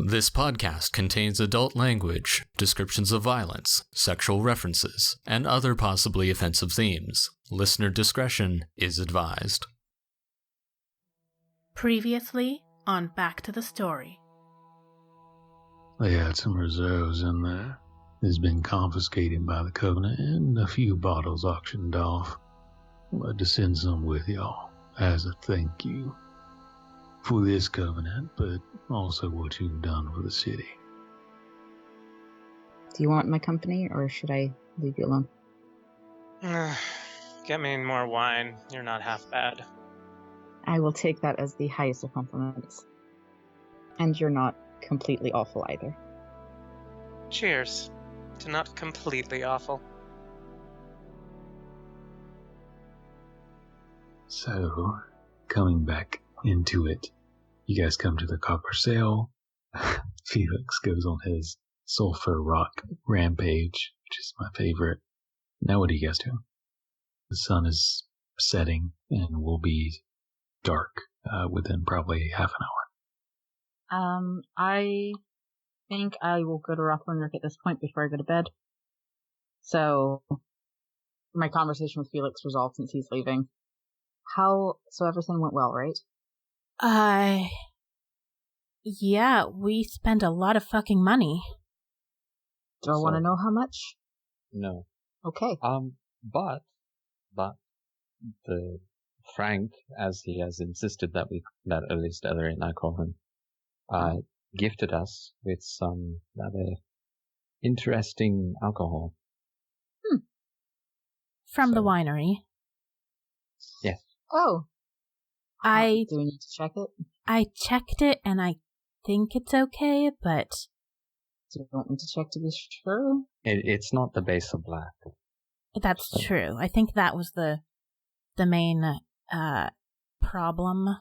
This podcast contains adult language, descriptions of violence, sexual references, and other possibly offensive themes. Listener discretion is advised. Previously on Back to the Story. They had some reserves in there. It's been confiscated by the Covenant and a few bottles auctioned off. I'd like to send some with y'all as a thank you for this Covenant, but also what you've done for the city. Do you want my company, or should I leave you alone? Get me more wine. You're not half bad. I will take that as the highest of compliments. And you're not completely awful either. Cheers to not completely awful. So, coming back into it, you guys come to the copper sail. Felix goes on his sulfur rock rampage, which is my favorite. Now what do you guys do? The sun is setting and will be dark within probably half an hour. I think I will go to Rothlinger at this point before I go to bed. So, my conversation with Felix resolved since he's leaving. So everything went well, right? Yeah, we spent a lot of fucking money. Do I want to know how much? No. Okay. But the Frank, as he has insisted that at least Ellery and I call him, gifted us with some rather interesting alcohol. From the winery. Yes. Oh. Do we need to check it? I checked it and I think it's okay, but... Do you want me to check to be sure? It's not the base of black. That's true. I think that was the main problem.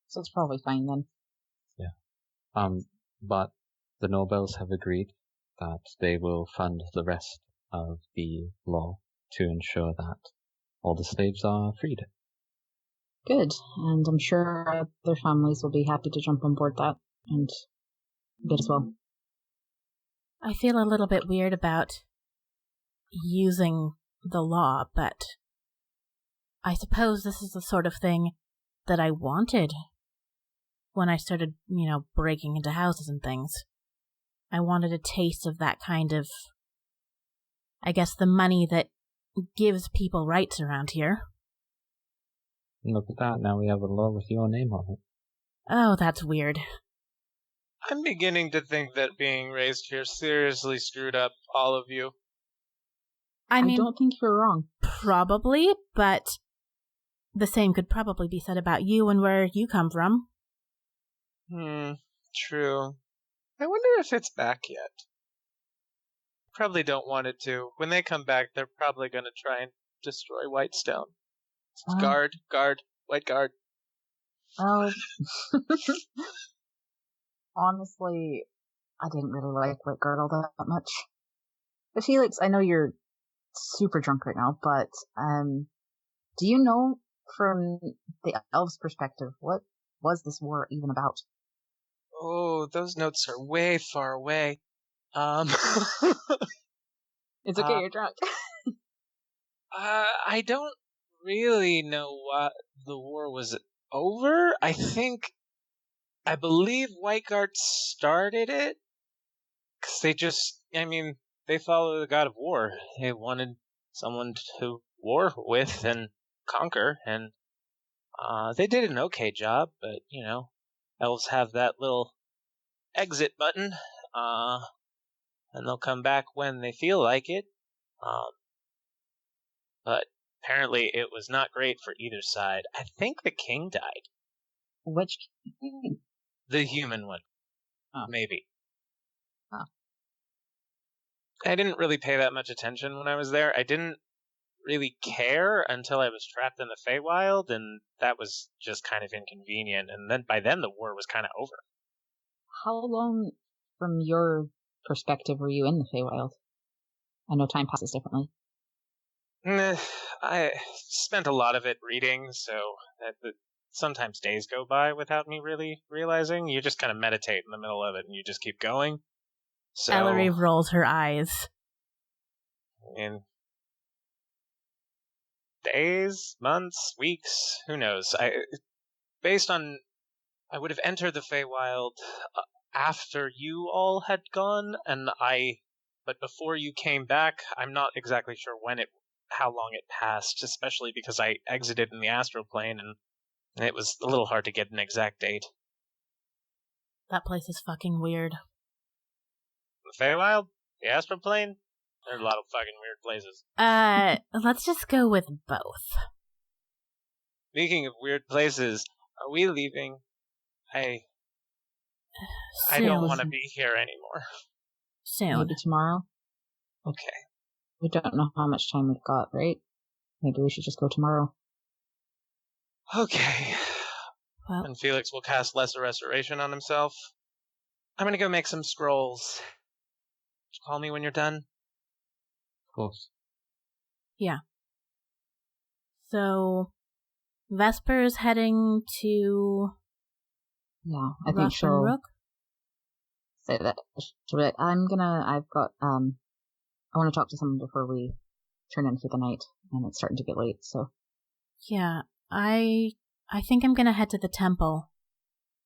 So it's probably fine then. Yeah. But the Norbells have agreed that they will fund the rest of the law to ensure that all the slaves are freed. Good, and I'm sure their families will be happy to jump on board that, and good as well. I feel a little bit weird about using the law, but I suppose this is the sort of thing that I wanted when I started, breaking into houses and things. I wanted a taste of that kind of, I guess, the money that gives people rights around here. Look at that, now we have a law with your name on it. Oh, that's weird. I'm beginning to think that being raised here seriously screwed up all of you. I mean, don't think you're wrong. Probably, but the same could probably be said about you and where you come from. True. I wonder if it's back yet. Probably don't want it to. When they come back, they're probably going to try and destroy Whitestone. Guard, white guard. Honestly, I didn't really like White Guard all that much. But Felix, I know you're super drunk right now, but do you know from the elves' perspective, what was this war even about? Oh, those notes are way far away. It's okay, you're drunk. I don't really know what the war was over. I believe White Guard started it. 'Cause they follow the god of war. They wanted someone to war with and conquer, and they did an okay job, but, elves have that little exit button, and they'll come back when they feel like it. But apparently it was not great for either side. I think the king died. Which king? The human one. Oh. Maybe. Oh. I didn't really pay that much attention when I was there. I didn't really care until I was trapped in the Feywild, and that was just kind of inconvenient. And then by then the war was kind of over. How long, from your perspective, were you in the Feywild? I know time passes differently. I spent a lot of it reading, so sometimes days go by without me really realizing. You just kind of meditate in the middle of it and you just keep going. So, Ellory rolls her eyes. In days, months, weeks, who knows? I would have entered the Feywild after you all had gone, but before you came back, I'm not exactly sure how long it passed, especially because I exited in the astral plane, and it was a little hard to get an exact date. That place is fucking weird. The Feywild? The astral plane? There are a lot of fucking weird places. Let's just go with both. Speaking of weird places, are we leaving? I don't want to be here anymore. Soon. Maybe tomorrow. Okay. We don't know how much time we've got, right? Maybe we should just go tomorrow. Okay. Well, And Felix will cast Lesser Restoration on himself. I'm gonna go make some scrolls. Just call me when you're done. Of course. yeah. So, Vesper's heading to Yeah, I think she'll Rook. say that. She'll be like, I want to talk to someone before we turn in for the night, and it's starting to get late, so. Yeah, I think I'm gonna head to the temple.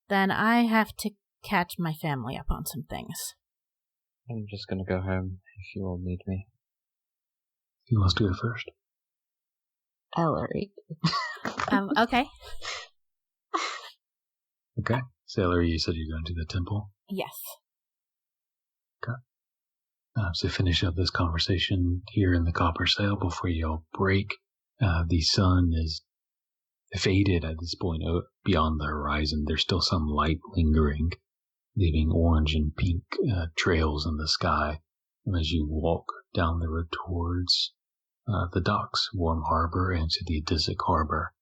Then I have to catch my family up on some things. I'm just gonna go home if you all need me. Who wants to go first? Ellory. Okay. Okay. Sailor, you said you're going to the temple? Yes. So finish up this conversation here in the Copper Sail before you all break. The sun is faded at this point beyond the horizon. There's still some light lingering, leaving orange and pink trails in the sky. And as you walk down the road towards the docks, Warm Harbor, and to the Adisic Harbor,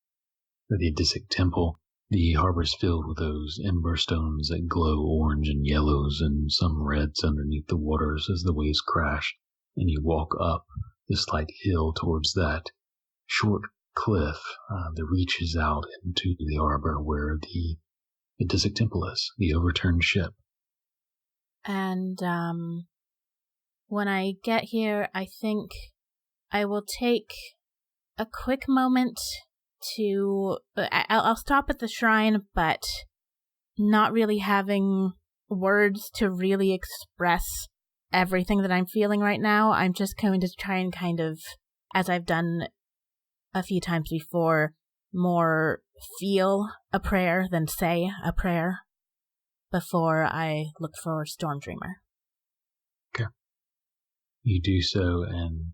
or the Adisic Temple, the harbor is filled with those ember stones that glow orange and yellows and some reds underneath the waters as the waves crash, and you walk up the slight hill towards that short cliff that reaches out into the harbor where the Adisic Temple is, the overturned ship. And when I get here, I think I will take a quick moment to... I'll stop at the shrine, but not really having words to really express everything that I'm feeling right now. I'm just going to try and kind of, as I've done a few times before, more feel a prayer than say a prayer before I look for Stormdreamer. Okay. You do so, and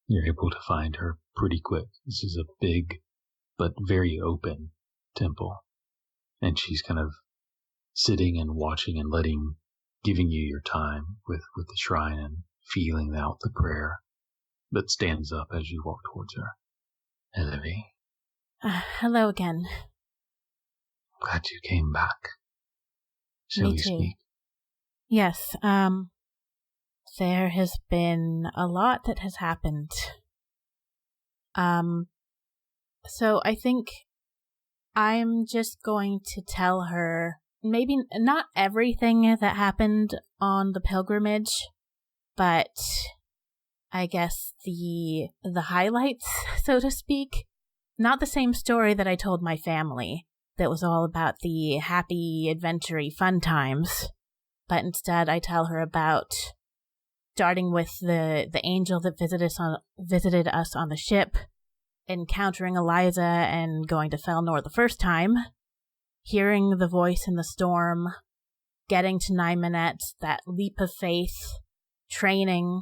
you're able to find her pretty quick. This is a big but very open temple, and she's kind of sitting and watching and giving you your time with the shrine and feeling out the prayer, but stands up as you walk towards her. Ellory. Hello again. Glad you came back. Shall Me we too. speak? Yes, there has been a lot that has happened. So I think I'm just going to tell her maybe not everything that happened on the pilgrimage, but I guess the highlights, so to speak. Not the same story that I told my family that was all about the happy, adventure-y fun times, but instead I tell her about starting with the angel that visited us on the ship, encountering Eliza and going to Felnor the first time, hearing the voice in the storm, getting to Nymenet, that leap of faith, training,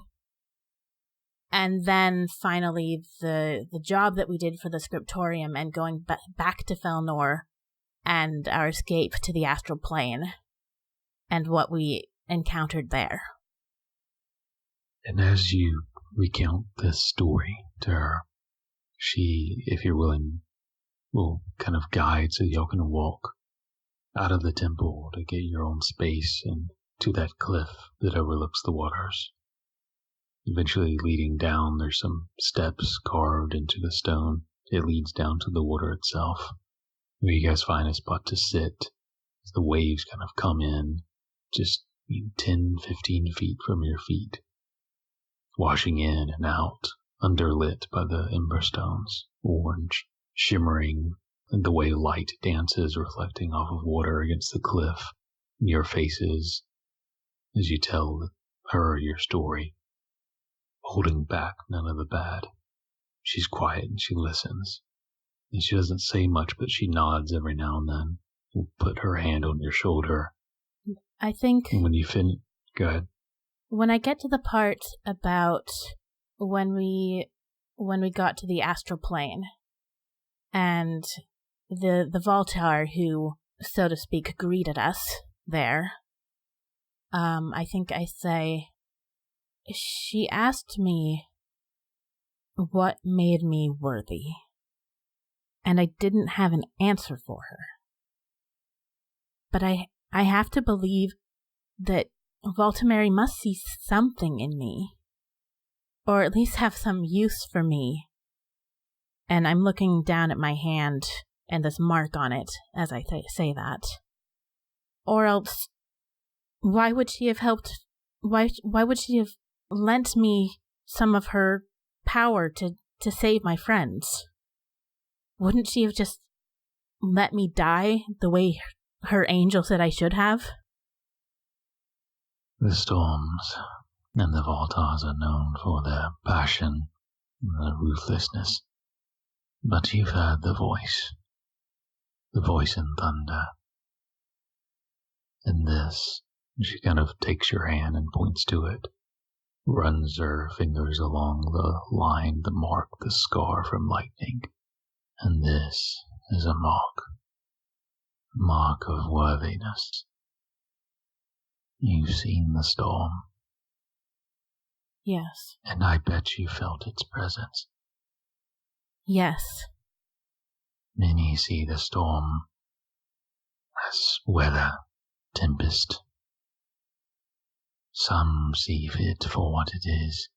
and then finally the job that we did for the scriptorium and going back to Felnor and our escape to the astral plane and what we encountered there. And as you recount this story to her, she, if you're willing, will kind of guide so y'all can walk out of the temple to get your own space and to that cliff that overlooks the waters. Eventually leading down, there's some steps carved into the stone. It leads down to the water itself. where you guys find a spot to sit as the waves kind of come in, just 10, 15 feet from your feet, washing in and out, underlit by the ember stones, orange, shimmering, and the way light dances reflecting off of water against the cliff, your faces, as you tell her your story, holding back none of the bad. She's quiet and she listens, and she doesn't say much, but she nods every now and then. Will put her hand on your shoulder. I think... And when you finish... Go ahead. When I get to the part about when we got to the astral plane, and the Voltar who, so to speak, greeted us there, I think I say, she asked me what made me worthy, and I didn't have an answer for her. But I have to believe that Voltamary must see something in me, or at least have some use for me. And I'm looking down at my hand and this mark on it as I say that. Or else, why would she have helped? Why would she have lent me some of her power to save my friends? Wouldn't she have just let me die the way her angel said I should have? The storms and the Voltars are known for their passion and their ruthlessness. But you've heard the voice in thunder. And this, she kind of takes your hand and points to it, runs her fingers along the line, the mark, the scar from lightning. And this is a mark of worthiness. You've seen the storm. Yes. And I bet you felt its presence. Yes. Many see the storm as weather, tempest. Some see it for what it is.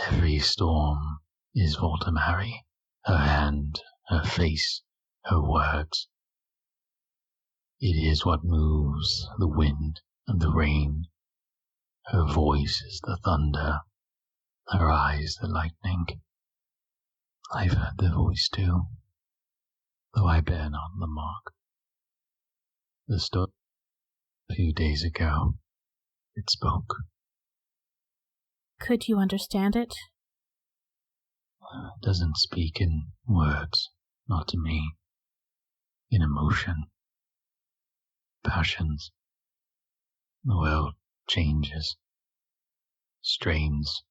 Every storm is Voltamary, her hand, her face, her words. It is what moves the wind and the rain. Her voice is the thunder, her eyes the lightning. I've heard the voice too, though I bear not the mark. The story a few days ago, it spoke. Could you understand it? It doesn't speak in words, not to me. In emotion. Passions. The world changes. Strains.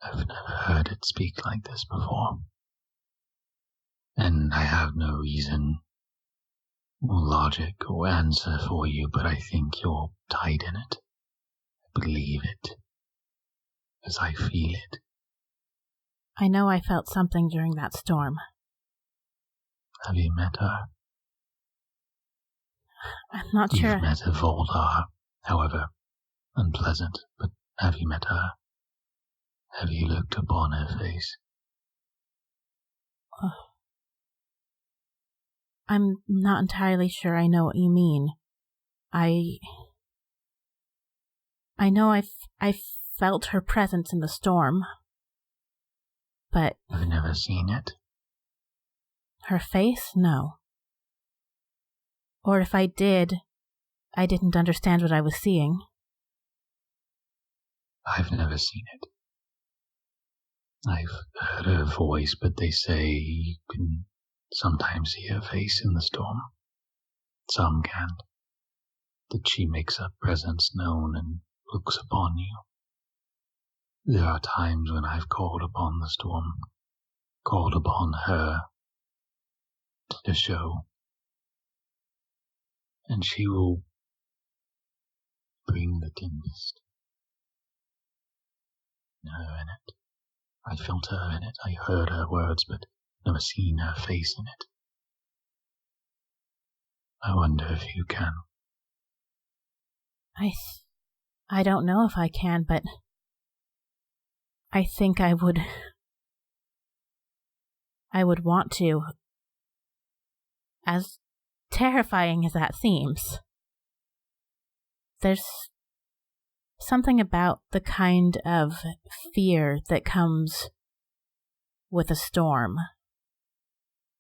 I've never heard it speak like this before. And I have no reason or logic or answer for you, but I think you're tied in it. I believe it. As I feel it. I know I felt something during that storm. Have you met her? I'm not sure. You've met a Voldar, however unpleasant, but have you met her? Have you looked upon her face? I'm not entirely sure I know what you mean. I know I felt her presence in the storm, but... You've never seen it? Her face? No. Or if I did, I didn't understand what I was seeing. I've never seen it. I've heard her voice, but they say you can sometimes see her face in the storm. Some can't. That she makes her presence known and looks upon you. There are times when I've called upon the storm, called upon her to show, and she will bring the tempest. Her in it. I felt her in it. I heard her words, but never seen her face in it. I wonder if you can. I don't know if I can, but I think I would want to. as terrifying as that seems, there's something about the kind of fear that comes with a storm,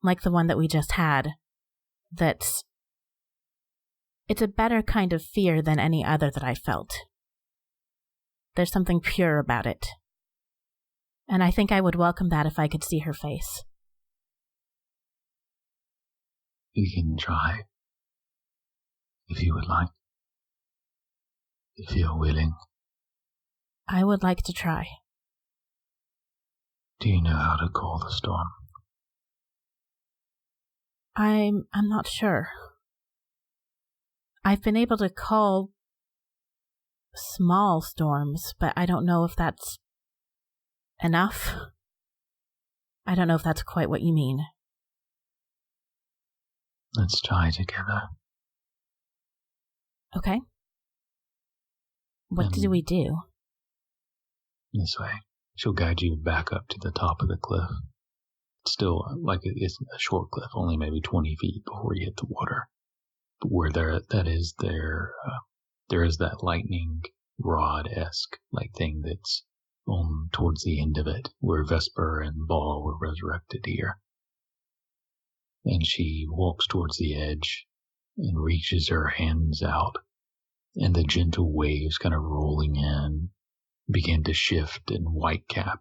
like the one that we just had, it's a better kind of fear than any other that I felt. There's something pure about it. And I think I would welcome that if I could see her face. You can try, if you would like. If you're willing. I would like to try. Do you know how to call the storm? I'm not sure. I've been able to call small storms, but I don't know if that's enough. I don't know if that's quite what you mean. Let's try together. Okay. What do we do? This way. She'll guide you back up to the top of the cliff. It's still, like, it's a short cliff, only maybe 20 feet before you hit the water. But where there is that lightning rod-esque like thing that's on towards the end of it, where Vesper and Ball were resurrected here. And she walks towards the edge and reaches her hands out, and the gentle waves kind of rolling in begin to shift and whitecap.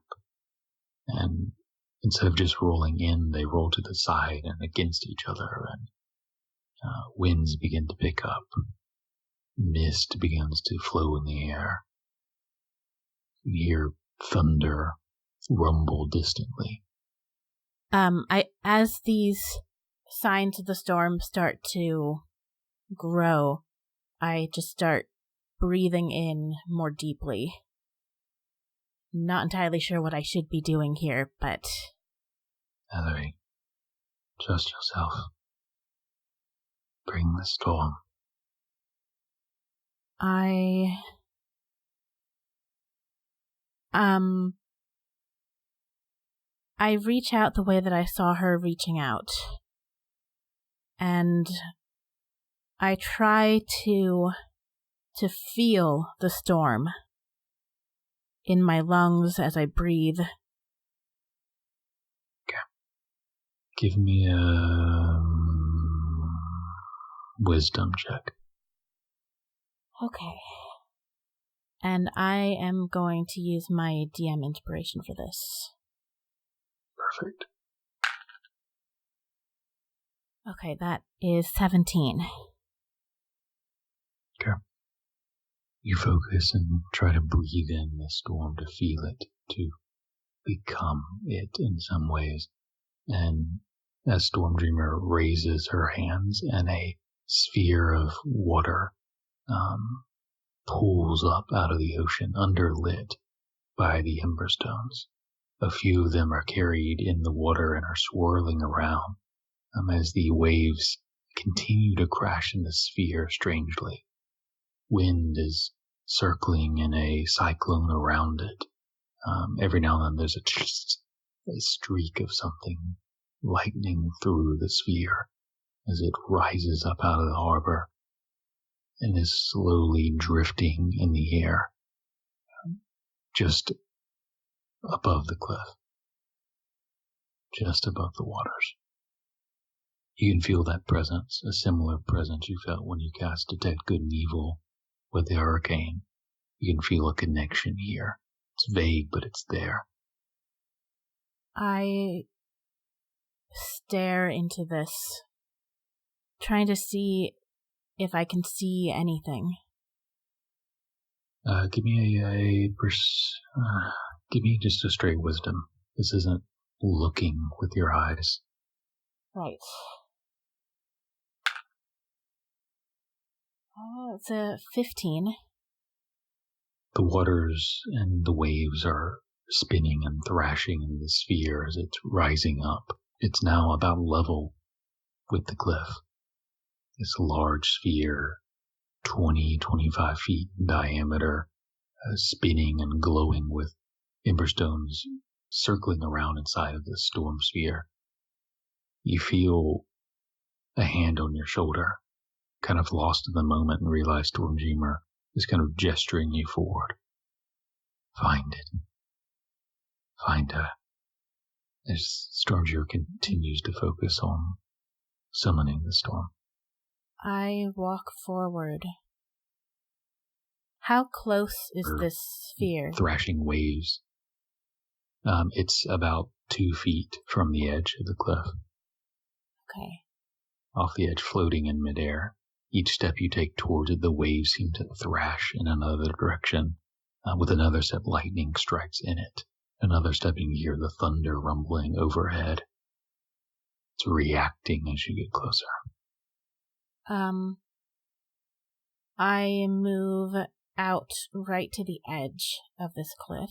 And instead of just rolling in, they roll to the side and against each other, and winds begin to pick up. Mist begins to flow in the air. You hear thunder rumble distantly. As these signs of the storm start to grow, I just start breathing in more deeply. Not entirely sure what I should be doing here, but... Ellory, trust yourself. Bring the storm. I reach out the way that I saw her reaching out. And I try to feel the storm in my lungs as I breathe. Okay. Give me a wisdom check. Okay. And I am going to use my DM inspiration for this. Perfect. Okay, that is 17. Okay. You focus and try to breathe in the storm, to feel it, to become it in some ways. And as Storm Dreamer raises her hands and a sphere of water pulls up out of the ocean, underlit by the emberstones. A few of them are carried in the water and are swirling around as the waves continue to crash in the sphere strangely. Wind is circling in a cyclone around it. Every now and then there's a streak of something lightning through the sphere as it rises up out of the harbor and is slowly drifting in the air just above the cliff, just above the waters. You can feel that presence, a similar presence you felt when you cast Detect Good and Evil with the hurricane. You can feel a connection here. It's vague, but it's there. I stare into this, trying to see if I can see anything. Give me give me just a straight wisdom. This isn't looking with your eyes. Right. It's a 15. The waters and the waves are spinning and thrashing in the sphere as it's rising up. It's now about level with the cliff. This large sphere, 20-25 feet in diameter, spinning and glowing with emberstones circling around inside of the storm sphere. You feel a hand on your shoulder, kind of lost in the moment and realize Stormdreamer is kind of gesturing you forward. Find it. Find her. As Stormdreamer continues to focus on summoning the storm. I walk forward. How close is this sphere? Thrashing waves. It's about 2 feet from the edge of the cliff. Okay. Off the edge, floating in midair. Each step you take towards it, the waves seem to thrash in another direction. With another step, lightning strikes in it. Another step, and you hear the thunder rumbling overhead. It's reacting as you get closer. I move out right to the edge of this cliff.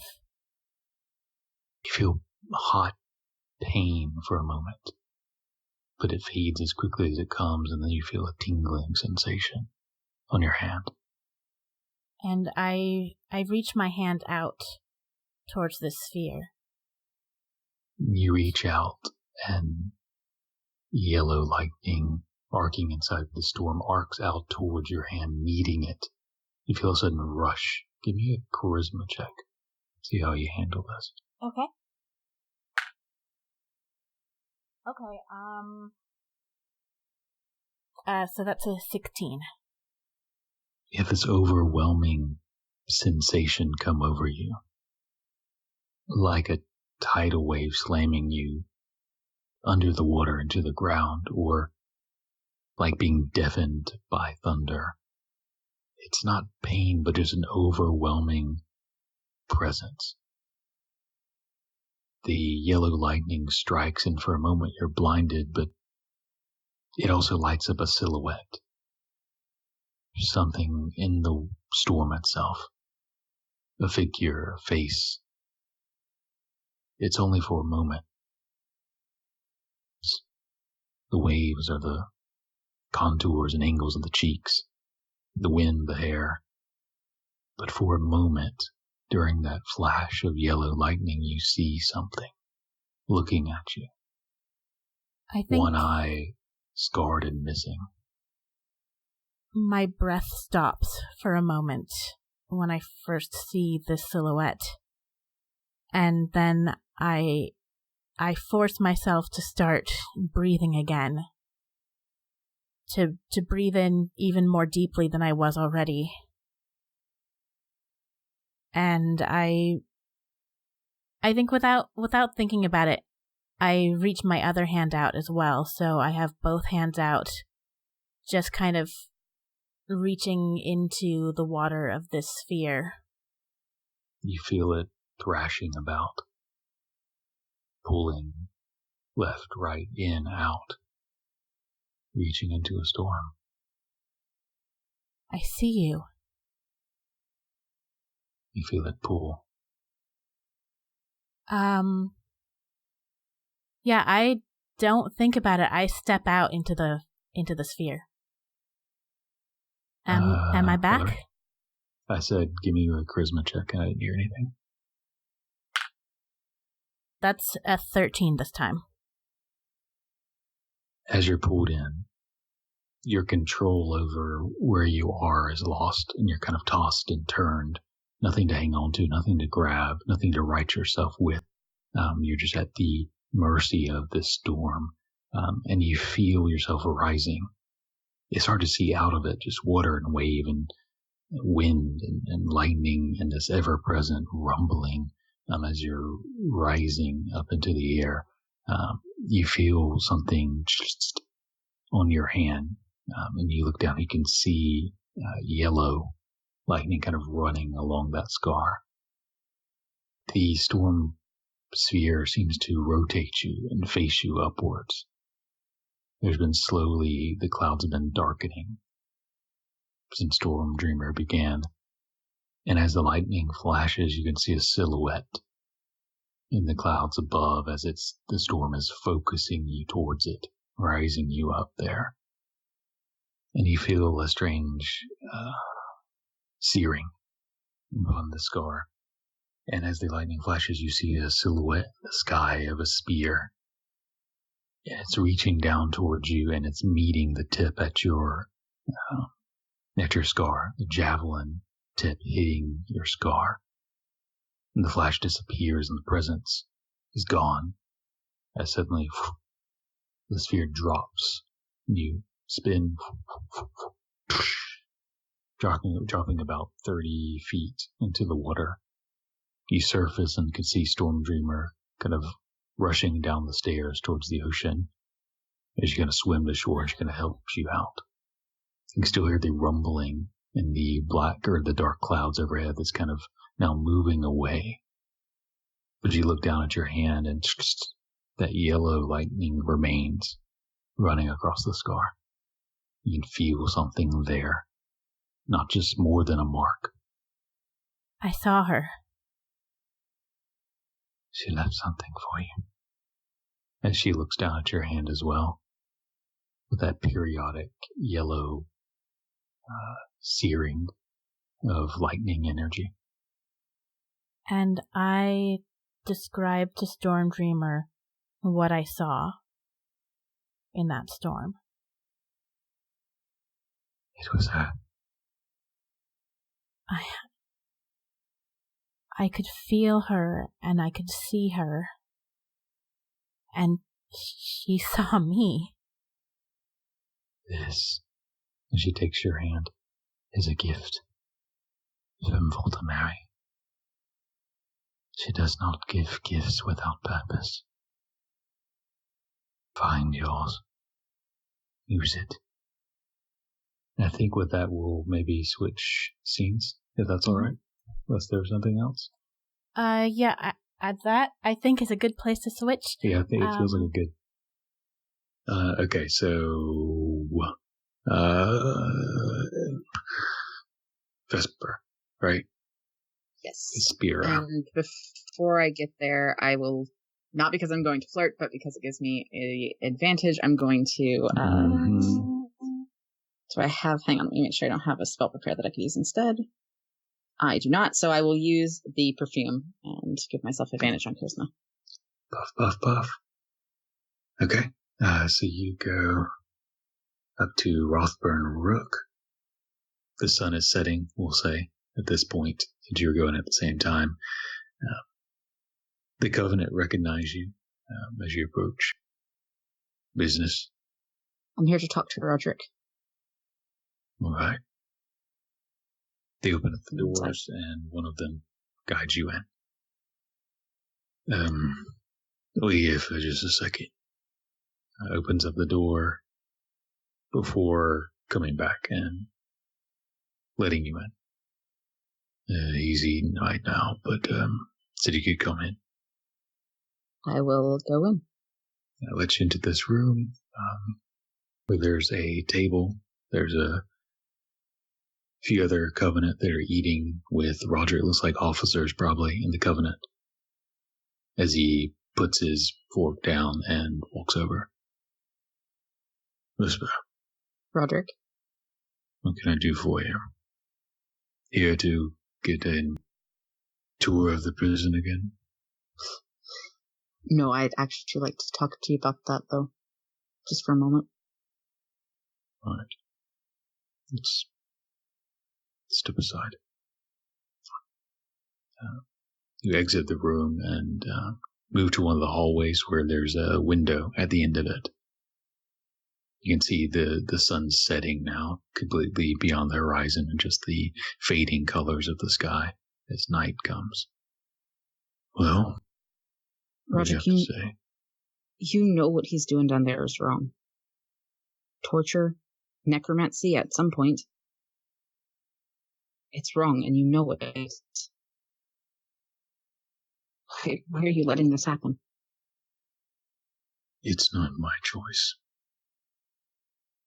You feel hot pain for a moment, but it fades as quickly as it comes, and then you feel a tingling sensation on your hand. And I reach my hand out towards this sphere. You reach out, and yellow lightning arcing inside the storm arcs out towards your hand, meeting it. You feel a sudden rush. Give me a charisma check. See how you handle this. Okay. So that's a 16. You have this overwhelming sensation come over you. Like a tidal wave slamming you under the water into the ground, or like being deafened by thunder. It's not pain, but just an overwhelming presence. The yellow lightning strikes, and for a moment you're blinded, but it also lights up a silhouette. Something in the storm itself. A figure, a face. It's only for a moment. The waves are the contours and angles of the cheeks, the wind, the hair. But for a moment, during that flash of yellow lightning, you see something looking at you. I think one eye scarred and missing. My breath stops for a moment when I first see this silhouette. And then I force myself to start breathing again. To breathe in even more deeply than I was already. And I think without thinking about it, I reach my other hand out as well. So I have both hands out, just kind of reaching into the water of this sphere. You feel it thrashing about, pulling left, right, in, out, reaching into a storm. I see you. You feel it pull. Yeah, I don't think about it. I step out into the sphere. Am I back? Right. I said, give me a charisma check, and I didn't hear anything. That's a 13 this time. As you're pulled in, your control over where you are is lost, and you're kind of tossed and turned. Nothing to hang on to, nothing to grab, nothing to right yourself with. You're just at the mercy of this storm, and you feel yourself rising. It's hard to see out of it, just water and wave and wind and lightning and this ever-present rumbling as you're rising up into the air. You feel something just on your hand, and you look down, you can see yellow lightning kind of running along that scar. The storm sphere seems to rotate you and face you upwards. There's been slowly, the clouds have been darkening since Stormdreamer began. And as the lightning flashes, you can see a silhouette in the clouds above as the storm is focusing you towards it, rising you up there. And you feel a strange searing upon the scar. And as the lightning flashes, you see a silhouette in the sky of a spear. And it's reaching down towards you, and it's meeting the tip at your scar. The javelin tip hitting your scar. And the flash disappears, and the presence is gone. As suddenly, the sphere drops. You spin, dropping about 30 feet into the water. You surface and can see Stormdreamer kind of rushing down the stairs towards the ocean. As you're going to swim to shore, she's going to help you out. You can still hear the rumbling in the black or the dark clouds overhead that's kind of now moving away. But you look down at your hand and that yellow lightning remains running across the scar. You can feel something there, not just more than a mark. I saw her. She left something for you. As she looks down at your hand as well, with that periodic yellow searing of lightning energy. And I described to Stormdreamer what I saw in that storm. It was her. I could feel her, and I could see her, and she saw me. This, and she takes your hand, is a gift from Voltamari. She does not give gifts without purpose. Find yours. Use it. And I think with that we'll maybe switch scenes, if that's alright. Unless there's something else. Yeah, at that, I think is a good place to switch. Yeah, I think it feels like a good... okay, so... Vesper, right? Yes. Spear out. And before I get there, I will, not because I'm going to flirt, but because it gives me an advantage, I'm going to... So I have... Hang on, let me make sure I don't have a spell prepared that I could use instead. I do not, so I will use the perfume and give myself advantage on charisma. Puff, puff, puff. Okay, so you go up to Rothburn Rook. The sun is setting, we'll say, at this point, since you're going at the same time. The Covenant recognize you as you approach. Business. I'm here to talk to Roderick. All right. They open up the doors, and one of them guides you in. Wait here for just a second. Opens up the door before coming back and letting you in. Easy night now, but said you could come in. I will go in. I let you into this room where there's a table. There's a few other Covenant that are eating with Roger. It looks like officers probably in the Covenant. As he puts his fork down and walks over. Whisper. Roderick. What can I do for you? Here to get a tour of the prison again? No, I'd actually like to talk to you about that, though. Just for a moment. All right. Let's step aside. You exit the room and move to one of the hallways where there's a window at the end of it. You can see the sun setting now, completely beyond the horizon, and just the fading colors of the sky as night comes. Well, what do you have to say? You know what he's doing down there is wrong. Torture, necromancy at some point. It's wrong, and you know it is. Why are you letting this happen? It's not my choice.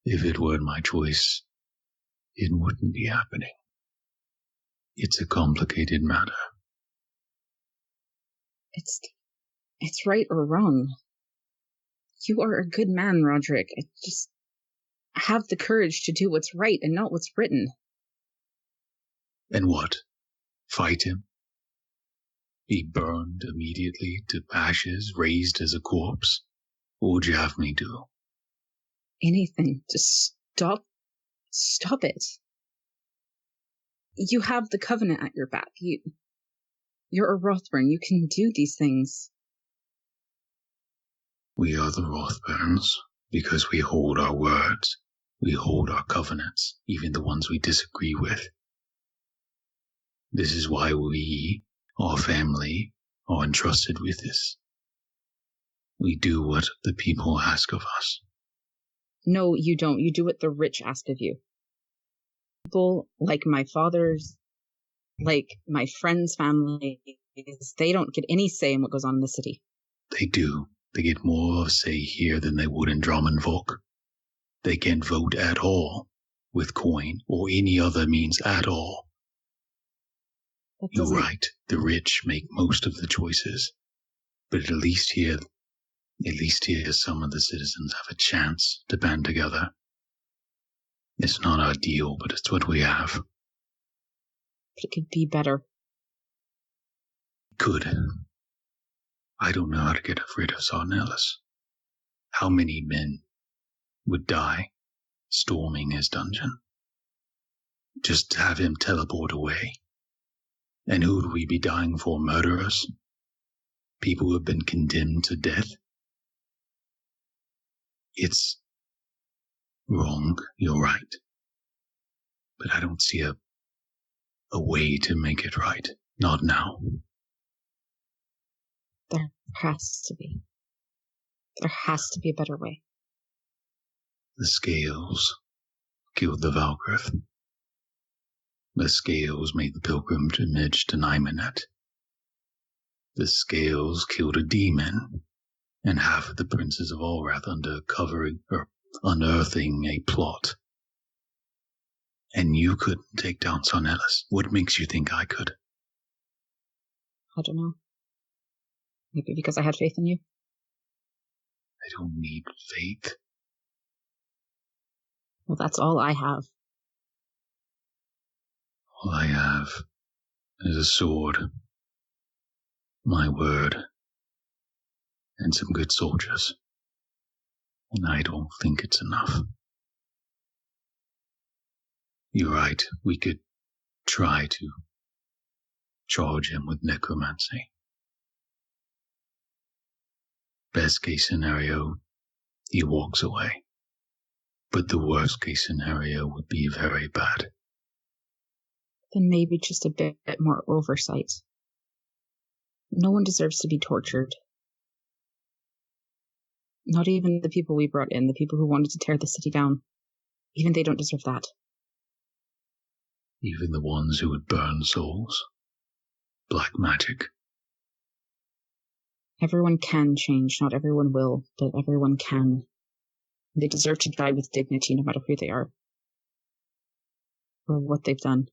If it were my choice, it wouldn't be happening. It's a complicated matter. It's right or wrong. You are a good man, Roderick. Just have the courage to do what's right and not what's written. And what? Fight him? Be burned immediately to ashes, raised as a corpse? What would you have me do? Anything. Just stop it. You have the Covenant at your back. You're a Rothburn. You can do these things. We are the Rothburns because we hold our words. We hold our covenants, even the ones we disagree with. This is why we, our family, are entrusted with this. We do what the people ask of us. No, you don't. You do what the rich ask of you. People like my father's, like my friends' families, they don't get any say in what goes on in the city. They do. They get more of a say here than they would in Drommenvolk. They can't vote at all with coin or any other means at all. You're right. The rich make most of the choices. But at least here some of the citizens have a chance to band together. It's not ideal, but it's what we have. But it could be better. Could. I don't know how to get rid of Sarnellus. How many men would die storming his dungeon? Just have him teleport away. And who would we be dying for? Murderers? People who have been condemned to death? It's wrong, you're right. But I don't see a way to make it right. Not now. There has to be. There has to be a better way. The Scales killed the Valgriff. The Scales made the pilgrimage to Nymenet. The Scales killed a demon and half of the princes of Allrath unearthing a plot. And you couldn't take down Sarnellus. What makes you think I could? I don't know. Maybe because I had faith in you? I don't need faith. Well, that's all I have. All I have is a sword, my word, and some good soldiers. And I don't think it's enough. You're right, we could try to charge him with necromancy. Best case scenario, he walks away. But the worst case scenario would be very bad. Then maybe just a bit more oversight. No one deserves to be tortured. Not even the people we brought in, the people who wanted to tear the city down. Even they don't deserve that. Even the ones who would burn souls. Black magic. Everyone can change, not everyone will, but everyone can. They deserve to die with dignity no matter who they are. Or what they've done.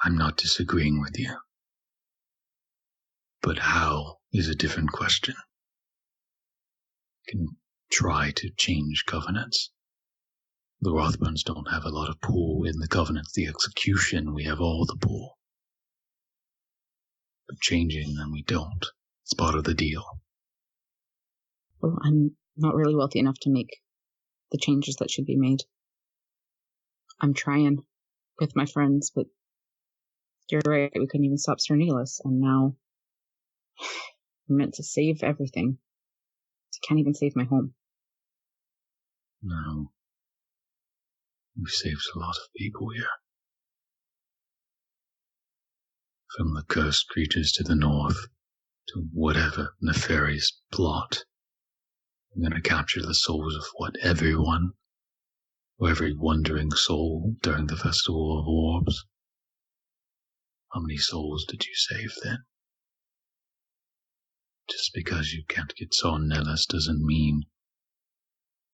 I'm not disagreeing with you. But how is a different question. You can try to change covenants. The Rothburns don't have a lot of pull in the covenants. The execution, we have all the pull. But changing them, we don't. It's part of the deal. Well, I'm not really wealthy enough to make the changes that should be made. I'm trying with my friends, but you're right, we couldn't even stop Sarnellus, and now I'm meant to save everything. I can't even save my home. No. We've saved a lot of people here. From the cursed creatures to the north, to whatever nefarious plot. I'm going to capture the souls of everyone, or every wandering soul during the Festival of Orbs. How many souls did you save then? Just because you can't get Sarnellus doesn't mean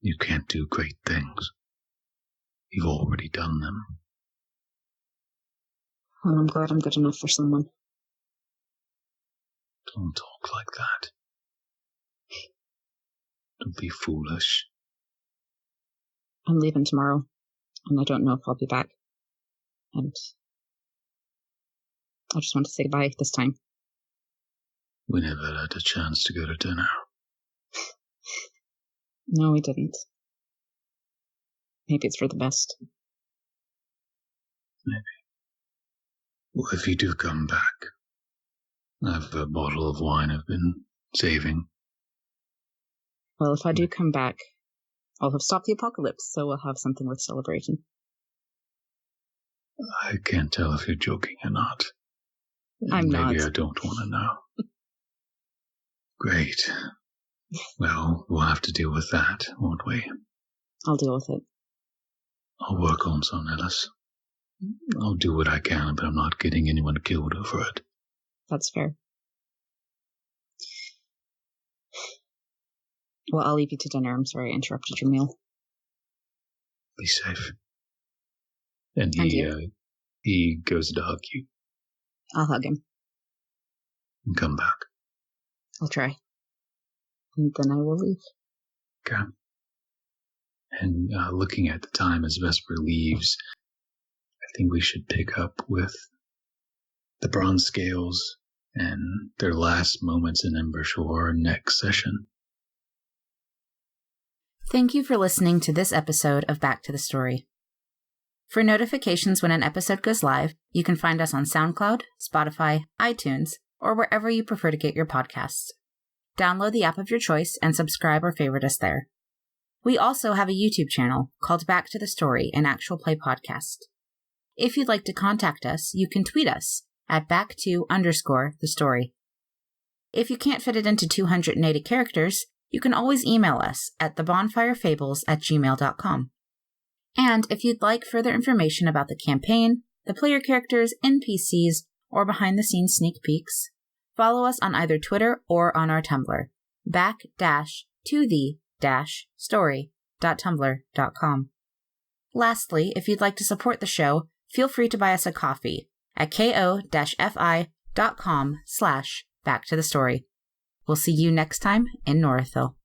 you can't do great things. You've already done them. Well, I'm glad I'm good enough for someone. Don't talk like that. Don't be foolish. I'm leaving tomorrow, and I don't know if I'll be back. And I just want to say goodbye this time. We never had a chance to go to dinner. No, we didn't. Maybe it's for the best. Maybe. Well, if you do come back, I have a bottle of wine I've been saving. Well, if I do come back, I'll have stopped the apocalypse, so we'll have something worth celebrating. I can't tell if you're joking or not. I'm not. Maybe I don't want to know. Great. Well, we'll have to deal with that, won't we? I'll deal with it. I'll work on some, Ellis. I'll do what I can, but I'm not getting anyone killed over it. That's fair. Well, I'll leave you to dinner. I'm sorry I interrupted your meal. Be safe. And you. He goes to hug you. I'll hug him. And come back. I'll try. And then I will leave. Okay. And looking at the time as Vesper leaves, I think we should pick up with the bronze scales and their last moments in Embershore next session. Thank you for listening to this episode of Back to the Story. For notifications when an episode goes live, you can find us on SoundCloud, Spotify, iTunes, or wherever you prefer to get your podcasts. Download the app of your choice and subscribe or favorite us there. We also have a YouTube channel called Back to the Story, an actual play podcast. If you'd like to contact us, you can tweet us at back2_the_story. If you can't fit it into 280 characters, you can always email us at thebonfirefables@gmail.com. And if you'd like further information about the campaign, the player characters, NPCs, or behind-the-scenes sneak peeks, follow us on either Twitter or on our Tumblr, back-to-the-story.tumblr.com. Lastly, if you'd like to support the show, feel free to buy us a coffee at ko-fi.com/backtothestory. We'll see you next time in Northville.